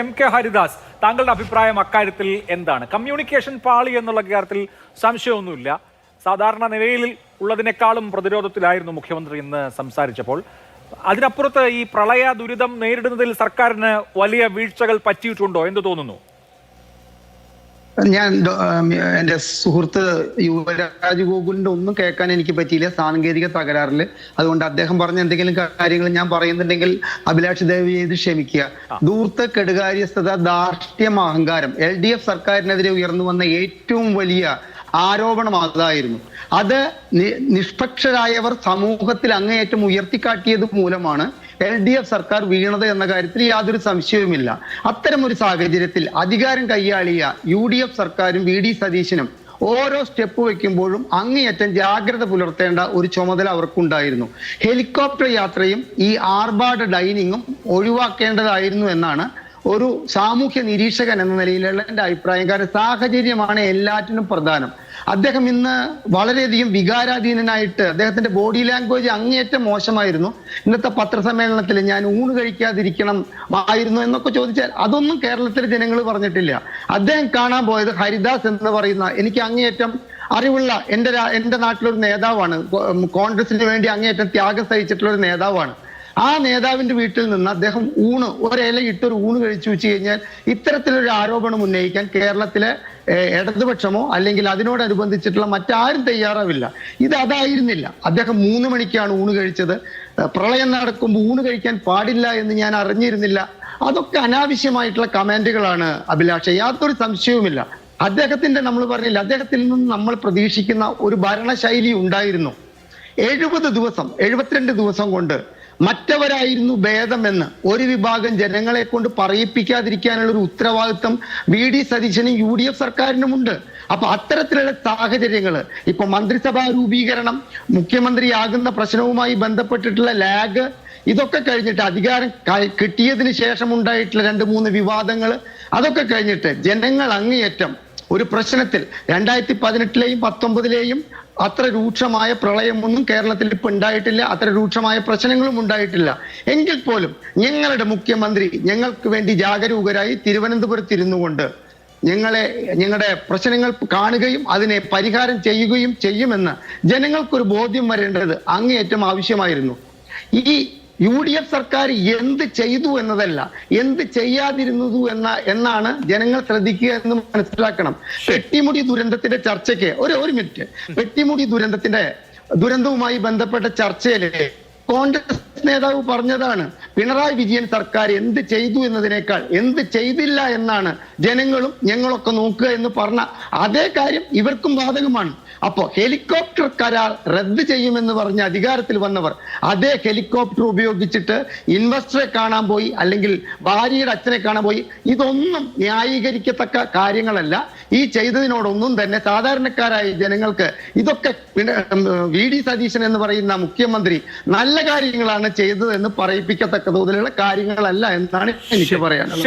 MK. Haridas, താങ്കളുടെ അഭിപ്രായം അക്കാര്യത്തിൽ എന്താണ്? കമ്മ്യൂണിക്കേഷൻ പാളി എന്നുള്ള കാര്യത്തിൽ സംശയമൊന്നുമില്ല. സാധാരണ നിലയിൽ ഉള്ളതിനേക്കാളും പ്രതിരോധത്തിലായിരുന്നു മുഖ്യമന്ത്രി ഇന്ന് സംസാരിച്ചപ്പോൾ. അതിനപ്പുറത്ത് ഈ പ്രളയ ദുരിതം നേരിടുന്നതിൽ സർക്കാരിന് വലിയ വീഴ്ചകൾ പറ്റിയിട്ടുണ്ടോ എന്ന് തോന്നുന്നു? ഞാൻ എന്റെ സുഹൃത്ത് യുവരാജ് ഗോകുലിന്റെ ഒന്നും കേൾക്കാൻ എനിക്ക് പറ്റിയില്ല, സാങ്കേതിക തകരാറില്. അതുകൊണ്ട് അദ്ദേഹം പറഞ്ഞ എന്തെങ്കിലും കാര്യങ്ങൾ ഞാൻ പറയുന്നുണ്ടെങ്കിൽ അഭിലാഷ് ദയവ് ചെയ്ത് ക്ഷമിക്കുക. ധൂർത്ത്, കെടുകാര്യസ്ഥത, ധാർഷ്ട്യം, അഹങ്കാരം LDF സർക്കാരിനെതിരെ ഉയർന്നു വന്ന ഏറ്റവും വലിയ ആരോപണം അതായിരുന്നു. അത് നിഷ്പക്ഷരായവർ സമൂഹത്തിൽ അങ്ങേയറ്റം ഉയർത്തിക്കാട്ടിയത് മൂലമാണ് LDF സർക്കാർ വീണത് എന്ന കാര്യത്തിൽ യാതൊരു സംശയവുമില്ല. അത്തരം ഒരു സാഹചര്യത്തിൽ അധികാരം കൈയാളിയ UDF സർക്കാരും VD സതീശനും ഓരോ സ്റ്റെപ്പ് വെക്കുമ്പോഴും അങ്ങേയറ്റം ജാഗ്രത പുലർത്തേണ്ട ഒരു ചുമതല അവർക്കുണ്ടായിരുന്നു. ഹെലികോപ്റ്റർ യാത്രയും ഈ ആർഭാട ഡൈനിങ്ങും ഒഴിവാക്കേണ്ടതായിരുന്നു എന്നാണ് ഒരു സാമൂഹ്യ നിരീക്ഷകൻ എന്ന നിലയിലുള്ള എൻ്റെ അഭിപ്രായം. കാരണം സാഹചര്യമാണ് എല്ലാറ്റിനും പ്രധാനം. അദ്ദേഹം ഇന്ന് വളരെയധികം വികാരാധീനനായിട്ട് അദ്ദേഹത്തിന്റെ ബോഡി ലാംഗ്വേജ് അങ്ങേയറ്റം മോശമായിരുന്നു. ഇന്നത്തെ പത്രസമ്മേളനത്തിൽ ഞാൻ ഊണ് കഴിക്കാതിരിക്കണം ആയിരുന്നു എന്നൊക്കെ ചോദിച്ചാൽ അതൊന്നും കേരളത്തിലെ ജനങ്ങൾ പറഞ്ഞിട്ടില്ല. അദ്ദേഹം കാണാൻ പോയത് ഹരിദാസ് എന്ന് പറയുന്ന എനിക്ക് അങ്ങേയറ്റം അറിവുള്ള എൻ്റെ നാട്ടിലൊരു നേതാവാണ്. കോൺഗ്രസിന് വേണ്ടി അങ്ങേയറ്റം ത്യാഗം സഹിച്ചിട്ടുള്ള ഒരു നേതാവാണ്. ആ നേതാവിന്റെ വീട്ടിൽ നിന്ന് അദ്ദേഹം ഒരില ഇട്ടൊരു ഊണ് കഴിച്ചു വെച്ച് കഴിഞ്ഞാൽ ഇത്തരത്തിലൊരു ആരോപണം ഉന്നയിക്കാൻ കേരളത്തിലെ ഇടതുപക്ഷമോ അല്ലെങ്കിൽ അതിനോടനുബന്ധിച്ചിട്ടുള്ള മറ്റാരും തയ്യാറാവില്ല. അതായിരുന്നില്ല. അദ്ദേഹം 3 മണിക്കാണ് ഊണ് കഴിച്ചത്. പ്രളയം നടക്കുമ്പോൾ ഊണ് കഴിക്കാൻ പാടില്ല എന്ന് ഞാൻ അറിഞ്ഞിരുന്നില്ല. അതൊക്കെ അനാവശ്യമായിട്ടുള്ള കമന്റുകളാണ് അഭിലാഷ്, യാതൊരു സംശയവുമില്ല. അദ്ദേഹത്തിന്റെ നമ്മൾ പറഞ്ഞില്ല, അദ്ദേഹത്തിൽ നിന്ന് നമ്മൾ പ്രതീക്ഷിക്കുന്ന ഒരു ഭരണശൈലി ഉണ്ടായിരുന്നു. 72 ദിവസം കൊണ്ട് മറ്റവരായിരുന്നു ഭേദമെന്ന് ഒരു വിഭാഗം ജനങ്ങളെ കൊണ്ട് പറയിപ്പിക്കാതിരിക്കാനുള്ള ഒരു ഉത്തരവാദിത്വം VD സതീശനും UDF സർക്കാരിനുമുണ്ട്. അപ്പൊ അത്തരത്തിലുള്ള സാഹചര്യങ്ങള് ഇപ്പൊ മന്ത്രിസഭാ രൂപീകരണം, മുഖ്യമന്ത്രിയാകുന്ന പ്രശ്നവുമായി ബന്ധപ്പെട്ടിട്ടുള്ള ലാഗ്, ഇതൊക്കെ കഴിഞ്ഞിട്ട് അധികാരം കിട്ടിയതിന് ശേഷം ഉണ്ടായിട്ടുള്ള 2-3 വിവാദങ്ങൾ, അതൊക്കെ കഴിഞ്ഞിട്ട് ജനങ്ങൾ അങ്ങേയറ്റം ഒരു പ്രശ്നത്തിൽ 2018-ലെയും 2019-ലെയും അത്ര രൂക്ഷമായ പ്രളയമൊന്നും കേരളത്തിൽ ഇപ്പൊ ഉണ്ടായിട്ടില്ല, അത്ര രൂക്ഷമായ പ്രശ്നങ്ങളും ഉണ്ടായിട്ടില്ല. എങ്കിൽ പോലും ഞങ്ങളുടെ മുഖ്യമന്ത്രി ഞങ്ങൾക്ക് വേണ്ടി ജാഗരൂകരായി തിരുവനന്തപുരത്ത് ഇരുന്നുകൊണ്ട് ഞങ്ങളുടെ പ്രശ്നങ്ങൾ കാണുകയും അതിനെ പരിഹാരം ചെയ്യുകയും ചെയ്യുമെന്ന് ജനങ്ങൾക്കൊരു ബോധ്യം വരേണ്ടത് അങ്ങേയറ്റം ആവശ്യമായിരുന്നു. ഈ UDF സർക്കാർ എന്ത് ചെയ്തു എന്നതല്ല, എന്ത് ചെയ്യാതിരുന്നതു എന്നാണ് ജനങ്ങൾ ശ്രദ്ധിക്കുക എന്ന് മനസ്സിലാക്കണം. പെട്ടിമുടി ദുരന്തത്തിന്റെ ചർച്ചയ്ക്ക് ഒരു മിനിറ്റ്. പെട്ടിമുടി ദുരന്തവുമായി ബന്ധപ്പെട്ട ചർച്ചയില് കോൺഗ്രസ് നേതാവ് പറഞ്ഞതാണ്, പിണറായി വിജയൻ സർക്കാർ എന്ത് ചെയ്തു എന്നതിനേക്കാൾ എന്ത് ചെയ്തില്ല എന്നാണ് ജനങ്ങളും ഞങ്ങളൊക്കെ നോക്കുക എന്ന് പറഞ്ഞ അതേ കാര്യം ഇവർക്കും ബാധകമാണ്. അപ്പോ ഹെലികോപ്റ്റർ കരാർ റദ്ദ് ചെയ്യുമെന്ന് പറഞ്ഞ് അധികാരത്തിൽ വന്നവർ അതേ ഹെലികോപ്റ്റർ ഉപയോഗിച്ചിട്ട് ഇൻവെസ്റ്ററെ കാണാൻ പോയി, അല്ലെങ്കിൽ ഭാര്യയുടെ അച്ഛനെ കാണാൻ പോയി. ഇതൊന്നും ന്യായീകരിക്കത്തക്ക കാര്യങ്ങളല്ല. ഈ ചെയ്തതിനോടൊന്നും തന്നെ സാധാരണക്കാരായ ജനങ്ങൾക്ക് ഇതൊക്കെ VD സതീശൻ എന്ന് പറയുന്ന മുഖ്യമന്ത്രി നല്ല കാര്യങ്ങളാണ് ചെയ്തതെന്ന് പറയിപ്പിക്കത്തക്ക തോതിലുള്ള കാര്യങ്ങളല്ല എന്നാണ് എനിക്ക് പറയാനുള്ളത്.